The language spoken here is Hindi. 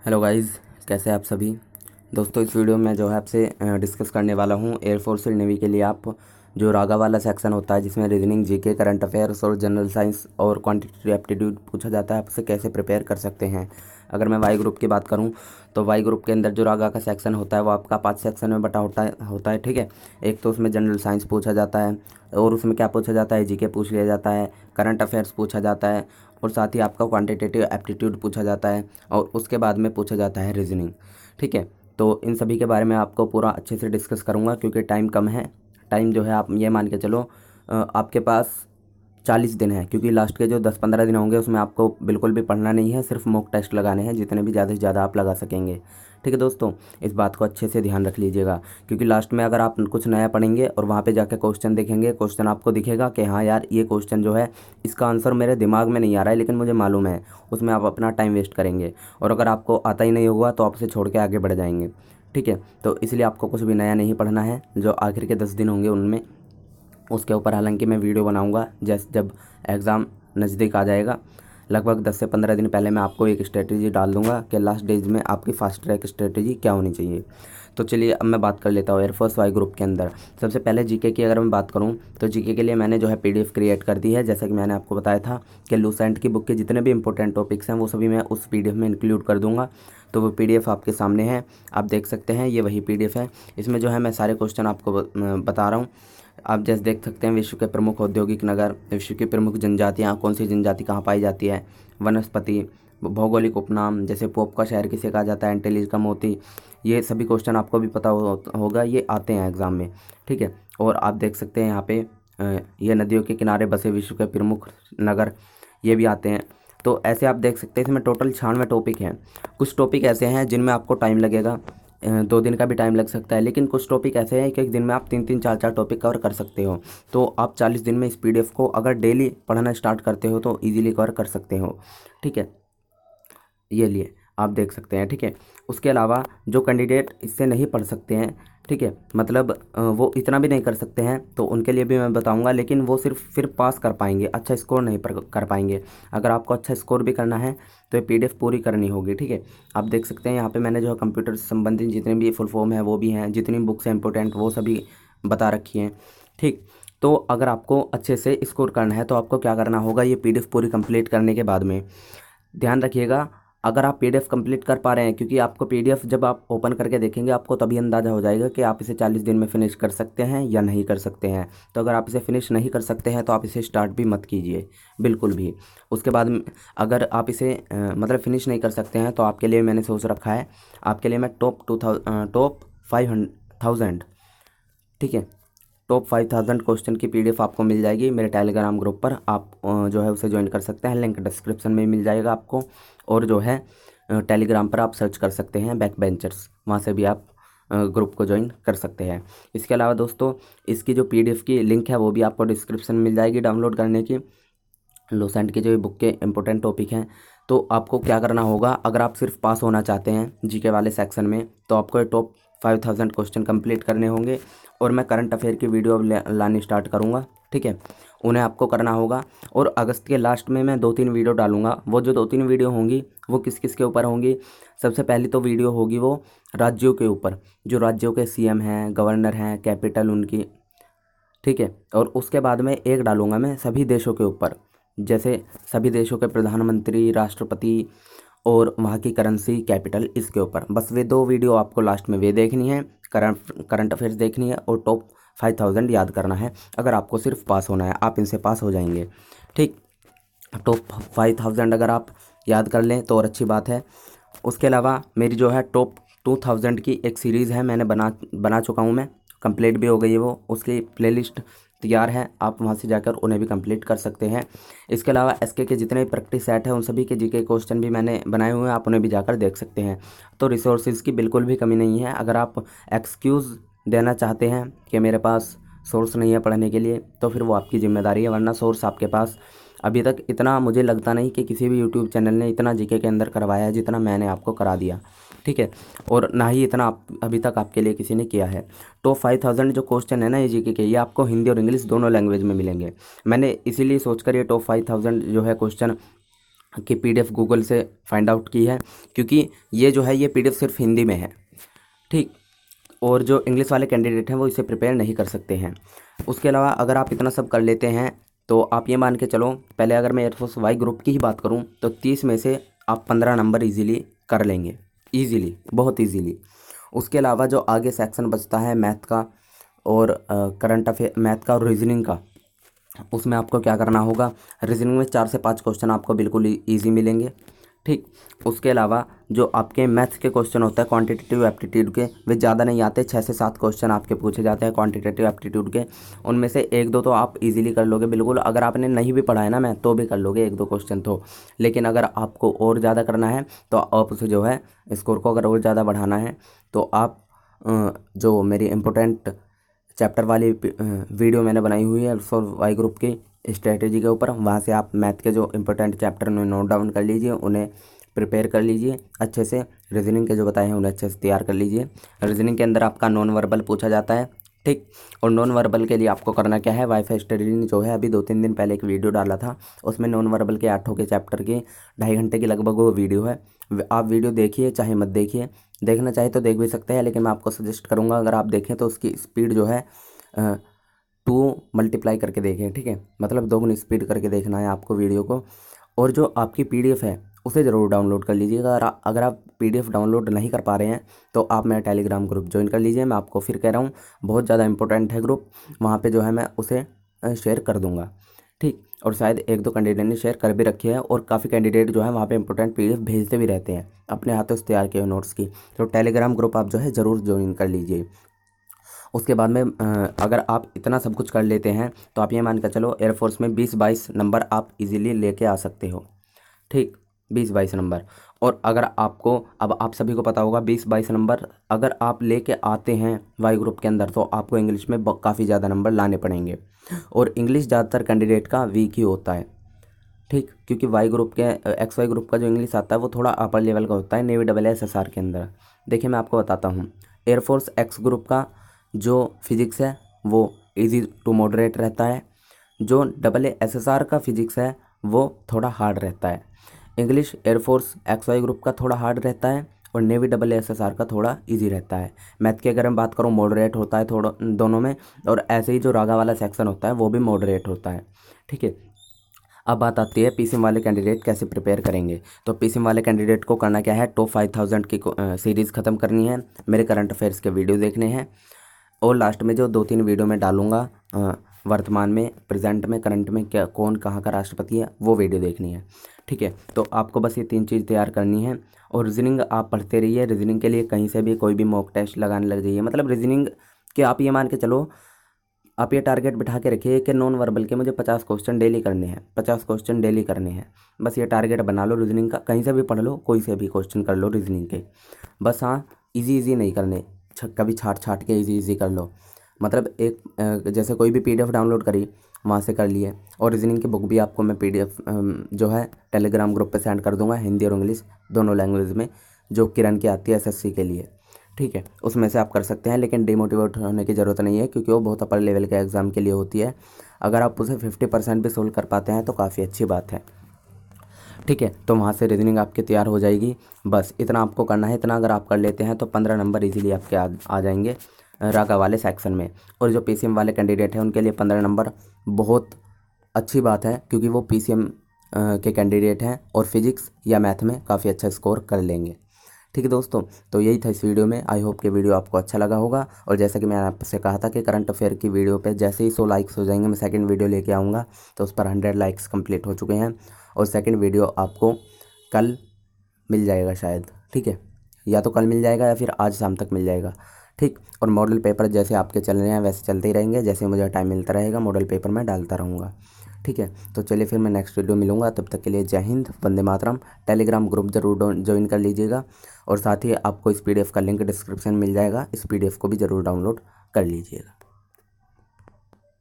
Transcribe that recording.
हेलो गाइस, कैसे हैं आप सभी दोस्तों। इस वीडियो में जो है आपसे डिस्कस करने वाला हूं एयरफोर्स और नेवी के लिए आप जो रागा वाला सेक्शन होता है जिसमें रीजनिंग, जीके, करंट अफेयर्स और जनरल साइंस और क्वांटिटेटिव एप्टीट्यूड पूछा जाता है, आप उसे कैसे प्रिपेयर कर सकते हैं। अगर मैं वाई ग्रुप की बात करूं तो वाई ग्रुप के अंदर जो रागा का सेक्शन होता है वो आपका 5 सेक्शन में बटा होता है ठीक है। एक तो उसमें जनरल साइंस पूछा जाता है और उसमें क्या पूछा जाता है, जीके पूछ लिया जाता है, करंट अफेयर्स पूछा जाता है और साथ ही आपका क्वांटिटेटिव एप्टीट्यूड पूछा जाता है और उसके बाद में पूछा जाता है रीजनिंग। ठीक है, तो इन सभी के बारे में आपको पूरा अच्छे से डिस्कस करूंगा क्योंकि टाइम कम है। टाइम जो है आप ये मान के चलो आपके पास 40 दिन है, क्योंकि लास्ट के जो 10-15 दिन होंगे उसमें आपको बिल्कुल भी पढ़ना नहीं है, सिर्फ मॉक टेस्ट लगाने हैं, जितने भी ज़्यादा से ज़्यादा आप लगा सकेंगे। ठीक है दोस्तों, इस बात को अच्छे से ध्यान रख लीजिएगा क्योंकि लास्ट में अगर आप कुछ नया पढ़ेंगे और वहाँ पे जाके क्वेश्चन देखेंगे, क्वेश्चन आपको दिखेगा कि हाँ यार ये क्वेश्चन जो है इसका आंसर मेरे दिमाग में नहीं आ रहा है लेकिन मुझे मालूम है, उसमें आप अपना टाइम वेस्ट करेंगे और अगर आपको आता ही नहीं होगा तो आप उसे छोड़ के आगे बढ़ जाएंगे। ठीक है, तो इसलिए आपको कुछ भी नया नहीं पढ़ना है। जो आखिर के 10 दिन होंगे उनमें उसके ऊपर हालांकि मैं वीडियो बनाऊंगा जैसे जब एग्ज़ाम नज़दीक आ जाएगा, लगभग 10 से 15 दिन पहले मैं आपको एक स्ट्रेटजी डाल दूंगा कि लास्ट डेज में आपकी फास्ट ट्रैक स्ट्रेटजी क्या होनी चाहिए। तो चलिए अब मैं बात कर लेता हूँ एयरफोर्स वाई ग्रुप के अंदर। सबसे पहले जीके की अगर मैं बात करूँ तो जीके के लिए मैंने जो है पीडीएफ क्रिएट कर दी है। जैसा कि मैंने आपको बताया था कि लूसेंट की बुक के जितने भी इंपॉर्टेंट टॉपिक्स हैं वो सभी मैं उस पीडीएफ में इंक्लूड कर दूंगा। तो वो पीडीएफ आपके सामने है, आप देख सकते हैं, ये वही पीडीएफ है। इसमें जो है मैं सारे क्वेश्चन आपको बता रहा हूँ। आप जैसे देख सकते हैं, विश्व के प्रमुख औद्योगिक नगर, विश्व की प्रमुख जनजातियाँ, कौन सी जनजाति कहाँ पाई जाती है, वनस्पति, भौगोलिक उपनाम, जैसे पोप का शहर किसे कहा जाता है, एंटीलीज का मोती, ये सभी क्वेश्चन आपको भी पता होगा, ये आते हैं एग्ज़ाम में। ठीक है, और आप देख सकते हैं यहाँ पे ये नदियों के किनारे बसे विश्व के प्रमुख नगर, ये भी आते हैं। तो ऐसे आप देख सकते हैं इसमें टोटल 96 टॉपिक हैं। कुछ टॉपिक ऐसे हैं जिनमें आपको टाइम लगेगा, 2 दिन का भी टाइम लग सकता है, लेकिन कुछ टॉपिक ऐसे हैं कि एक दिन में आप 3-3 4-4 टॉपिक कवर कर सकते हो। तो आप 40 दिन में इस पीडीएफ को अगर डेली पढ़ना स्टार्ट करते हो तो इजीली कवर कर सकते हो। ठीक है, ये लिए आप देख सकते हैं। ठीक है, उसके अलावा जो कैंडिडेट इससे नहीं पढ़ सकते हैं, ठीक है, मतलब वो इतना भी नहीं कर सकते हैं, तो उनके लिए भी मैं बताऊंगा, लेकिन वो सिर्फ फिर पास कर पाएंगे, अच्छा स्कोर नहीं कर पाएंगे। अगर आपको अच्छा स्कोर भी करना है तो ये पीडीएफ पूरी करनी होगी। ठीक है, आप देख सकते हैं यहाँ पे मैंने जो है कंप्यूटर से संबंधित जितने भी फुल फॉर्म है वो भी हैं, जितनी बुक्स हैं इंपॉर्टेंट वो सभी बता रखी हैं। ठीक, तो अगर आपको अच्छे से स्कोर करना है तो आपको क्या करना होगा, ये पीडीएफ पूरी कंप्लीट करने के बाद में ध्यान रखिएगा, अगर आप पीडीएफ कंप्लीट कर पा रहे हैं, क्योंकि आपको पीडीएफ जब आप ओपन करके देखेंगे आपको तभी अंदाज़ा हो जाएगा कि आप इसे 40 दिन में फिनिश कर सकते हैं या नहीं कर सकते हैं। तो अगर आप इसे फिनिश नहीं कर सकते हैं तो आप इसे स्टार्ट भी मत कीजिए बिल्कुल भी। उसके बाद अगर आप इसे मतलब फिनिश नहीं कर सकते हैं तो आपके लिए मैंने सोच रखा है, आपके लिए मैं टॉप 5,000, ठीक है, टॉप 5,000 क्वेश्चन की पीडीएफ आपको मिल जाएगी मेरे टेलीग्राम ग्रुप पर। आप जो है उसे ज्वाइन कर सकते हैं, लिंक डिस्क्रिप्शन में मिल जाएगा आपको। और जो है टेलीग्राम पर आप सर्च कर सकते हैं बैक बेंचर्स, वहाँ से भी आप ग्रुप को ज्वाइन कर सकते हैं। इसके अलावा दोस्तों इसकी जो पीडीएफ की लिंक है वो भी आपको डिस्क्रिप्शन में मिल जाएगी डाउनलोड करने की। लोसेंट के जो बुक के इंपॉर्टेंट टॉपिक हैं, तो आपको क्या करना होगा, अगर आप सिर्फ पास होना चाहते हैं जीके वाले सेक्शन में तो आपको ये टॉप 5,000 क्वेश्चन कंप्लीट करने होंगे। और मैं करंट अफेयर की वीडियो लानी स्टार्ट करूँगा। ठीक है, उन्हें आपको करना होगा और अगस्त के लास्ट में मैं 2-3 वीडियो डालूंगा। वो जो 2-3 वीडियो होंगी वो किस किस के ऊपर होंगी, सबसे पहली तो वीडियो होगी वो राज्यों के ऊपर, जो राज्यों के सीएम हैं, गवर्नर हैं, कैपिटल उनकी। ठीक है, और उसके बाद में एक डालूंगा मैं सभी देशों के ऊपर, जैसे सभी देशों के प्रधानमंत्री, राष्ट्रपति और वहाँ की करेंसी, कैपिटल, इसके ऊपर। बस वे 2 वीडियो आपको लास्ट में वे देखनी है, करंट अफेयर्स देखनी है और टॉप 5,000 याद करना है। अगर आपको सिर्फ पास होना है आप इनसे पास हो जाएंगे। ठीक, टॉप 5,000 अगर आप याद कर लें तो और अच्छी बात है। उसके अलावा मेरी जो है टॉप 2,000 की एक सीरीज़ है, मैंने बना चुका हूँ, मैं कंप्लीट भी हो गई है वो, उसकी प्लेलिस्ट तैयार है, आप वहां से जाकर उन्हें भी कंप्लीट कर सकते हैं। इसके अलावा एसके के जितने भी प्रैक्टिस सेट हैं उन सभी के जीके क्वेश्चन भी मैंने बनाए हुए हैं, आप उन्हें भी जाकर देख सकते हैं। तो रिसोर्सेज की बिल्कुल भी कमी नहीं है। अगर आप एक्सक्यूज़ देना चाहते हैं कि मेरे पास सोर्स नहीं है पढ़ने के लिए तो फिर वो आपकी जिम्मेदारी है, वरना सोर्स आपके पास अभी तक इतना मुझे लगता नहीं कि किसी भी यूट्यूब चैनल ने इतना जीके के अंदर करवाया है जितना मैंने आपको करा दिया। ठीक है, और ना ही इतना अभी तक आपके लिए किसी ने किया है। टॉप 5,000 जो क्वेश्चन है ना ये जीके के, ये आपको हिंदी और इंग्लिश दोनों लैंग्वेज में मिलेंगे। मैंने इसीलिए सोचकर ये टॉप 5,000 जो है क्वेश्चन की PDF गूगल से फाइंड आउट की है, क्योंकि ये जो है ये PDF सिर्फ हिंदी में है, ठीक। और जो इंग्लिश वाले कैंडिडेट हैं वो इसे प्रिपेयर नहीं कर सकते हैं। उसके अलावा अगर आप इतना सब कर लेते हैं तो आप ये मान के चलो, पहले अगर मैं एयरफोर्स वाई ग्रुप की ही बात करूं तो 30 में से आप 15 नंबर इजीली कर लेंगे, इजीली, बहुत इजीली। उसके अलावा जो आगे सेक्शन बचता है मैथ का और करंट अफेयर, मैथ का और रीजनिंग का, उसमें आपको क्या करना होगा, रीजनिंग में 4 से 5 क्वेश्चन आपको बिल्कुल ईजी मिलेंगे, ठीक। उसके अलावा जो आपके मैथ्स के क्वेश्चन होते हैं क्वांटिटेटिव एप्टीट्यूड के, वे ज़्यादा नहीं आते, 6 से 7 क्वेश्चन आपके पूछे जाते हैं क्वांटिटेटिव एप्टीट्यूड के। उनमें से 1-2 तो आप इजीली कर लोगे बिल्कुल, अगर आपने नहीं भी पढ़ा है ना मैथ तो भी कर लोगे 1-2 क्वेश्चन तो। लेकिन अगर आपको और ज़्यादा करना है तो आप उसे जो है स्कोर को अगर और ज़्यादा बढ़ाना है तो आप जो मेरी इम्पोर्टेंट चैप्टर वाली वीडियो मैंने बनाई हुई है फॉर वाई ग्रुप की स्ट्रेटेजी के ऊपर, वहाँ से आप मैथ के जो इंपॉर्टेंट चैप्टर उन्हें नोट डाउन कर लीजिए, उन्हें प्रिपेयर कर लीजिए अच्छे से। रीजनिंग के जो बताए हैं उन्हें अच्छे से तैयार कर लीजिए। रीजनिंग के अंदर आपका नॉन वर्बल पूछा जाता है, ठीक। और नॉन वर्बल के लिए आपको करना क्या है, वाईफाई स्टडी ने जो है अभी 2-3 दिन पहले एक वीडियो डाला था, उसमें नॉन वर्बल के 8 के चैप्टर की 2.5 घंटे की लगभग वो वीडियो है। आप वीडियो देखिए चाहे मत देखिए, देखना चाहे तो देख भी सकते हैं, लेकिन मैं आपको सजेस्ट करूँगा अगर आप देखें तो उसकी स्पीड जो है 2 मल्टीप्लाई करके देखें, ठीक है, मतलब 2 गुनी स्पीड करके देखना है आपको वीडियो को। और जो आपकी PDF है उसे ज़रूर डाउनलोड कर लीजिएगा। अगर आप PDF डाउनलोड नहीं कर पा रहे हैं तो आप मेरा टेलीग्राम ग्रुप ज्वाइन कर लीजिए। मैं आपको फिर कह रहा हूँ बहुत ज़्यादा इंपॉर्टेंट है ग्रुप, वहाँ पे जो है मैं उसे शेयर कर दूँगा, ठीक। और शायद 1-2 कैंडिडेट ने शेयर कर भी रखी है, और काफ़ी कैंडिडेट जो है वहाँ पे इंपॉर्टेंट PDF भेजते भी रहते हैं अपने हाथों से तैयार किए हुए नोट्स की। तो टेलीग्राम ग्रुप आप जो है ज़रूर ज्वाइन कर लीजिए। उसके बाद में अगर आप इतना सब कुछ कर लेते हैं तो आप ये मान कर चलो एयरफोर्स में 20-22 नंबर आप इजीली लेके आ सकते हो, ठीक, 20-22 नंबर। और अगर आपको, अब आप सभी को पता होगा 20-22 नंबर अगर आप लेके आते हैं वाई ग्रुप के अंदर तो आपको इंग्लिश में काफ़ी ज़्यादा नंबर लाने पड़ेंगे, और इंग्लिश ज़्यादातर कैंडिडेट का वीक ही होता है, ठीक, क्योंकि वाई ग्रुप के XY ग्रुप का जो इंग्लिश आता है वो थोड़ा अपर लेवल का होता है नेवी SSR के अंदर। देखिए मैं आपको बताता हूँ, एयरफोर्स X ग्रुप का जो फिजिक्स है वो इजी टू मॉडरेट रहता है, जो SSR का फिजिक्स है वो थोड़ा हार्ड रहता है। इंग्लिश एयरफोर्स XY ग्रुप का थोड़ा हार्ड रहता है और नेवी SSR का थोड़ा इजी रहता है। मैथ की अगर मैं बात करूँ मॉडरेट होता है थोड़ा दोनों में, और ऐसे ही जो रागा वाला सेक्शन होता है वो भी मॉडरेट होता है, ठीक है। अब बात आती है PCM वाले कैंडिडेट कैसे प्रिपेयर करेंगे। तो PCM वाले कैंडिडेट को करना क्या है, टॉप 5000 की सीरीज़ ख़त्म करनी है, मेरे करंट अफेयर्स के वीडियो देखने हैं, और लास्ट में जो 2-3 वीडियो मैं डालूंगा वर्तमान में, प्रेजेंट में, करंट में क्या कौन कहाँ का राष्ट्रपति है वो वीडियो देखनी है, ठीक है। तो आपको बस ये 3 चीज़ तैयार करनी है। और रीजनिंग आप पढ़ते रहिए, रीजनिंग के लिए कहीं से भी कोई भी मॉक टेस्ट लगाने लग जाइए, मतलब रीजनिंग के आप ये मान के चलो, आप ये टारगेट बिठा के रखिए कि नॉन वर्बल के मुझे 50 क्वेश्चन डेली करने हैं, 50 क्वेश्चन डेली करने हैं, बस ये टारगेट बना लो रीजनिंग का। कहीं से भी पढ़ लो, कोई से भी क्वेश्चन कर लो रीजनिंग के, बस। हाँ, इजी नहीं करने, कभी छाट के इजी कर लो, मतलब एक जैसे कोई भी PDF डाउनलोड करी वहाँ से कर लिए। और रीजनिंग की बुक भी आपको मैं PDF जो है टेलीग्राम ग्रुप पे सेंड कर दूंगा, हिंदी और इंग्लिश दोनों लैंग्वेज में, जो किरण की आती है SSC के लिए, ठीक है। उसमें से आप कर सकते हैं, लेकिन डिमोटिवेट होने की ज़रूरत नहीं है क्योंकि वो बहुत अपर लेवल के एग्ज़ाम के लिए होती है। अगर आप उसे 50% भी सोल्व कर पाते हैं तो काफ़ी अच्छी बात है, ठीक है। तो वहाँ से रीजनिंग आपकी तैयार हो जाएगी, बस इतना आपको करना है। इतना अगर आप कर लेते हैं तो 15 नंबर इजीली आपके आ जाएंगे रागा वाले सेक्शन में। और जो PCM वाले कैंडिडेट हैं उनके लिए 15 नंबर बहुत अच्छी बात है, क्योंकि वो PCM के कैंडिडेट हैं और फिजिक्स या मैथ में काफ़ी अच्छा स्कोर कर लेंगे, ठीक है दोस्तों। तो यही था इस वीडियो में, आई होप कि वीडियो आपको अच्छा लगा होगा। और जैसा कि मैंने आपसे कहा था कि करंट अफेयर की वीडियो पे जैसे ही 100 लाइक्स हो जाएंगे मैं सेकंड वीडियो लेके आऊँगा, तो उस पर 100 लाइक्स कंप्लीट हो चुके हैं, और सेकंड वीडियो आपको कल मिल जाएगा शायद, ठीक है, या तो कल मिल जाएगा या फिर आज शाम तक मिल जाएगा, ठीक। और मॉडल पेपर जैसे आपके चल रहे हैं वैसे चलते ही रहेंगे, जैसे मुझे टाइम मिलता रहेगा मॉडल पेपर मैं डालता रहूँगा, ठीक है। तो चलिए फिर मैं नेक्स्ट वीडियो मिलूंगा, तब तक के लिए जय हिंद, वंदे मातरम। टेलीग्राम ग्रुप जरूर ज्वाइन कर लीजिएगा, और साथ ही आपको इस PDF का लिंक डिस्क्रिप्शन मिल जाएगा, इस PDF को भी ज़रूर डाउनलोड कर लीजिएगा।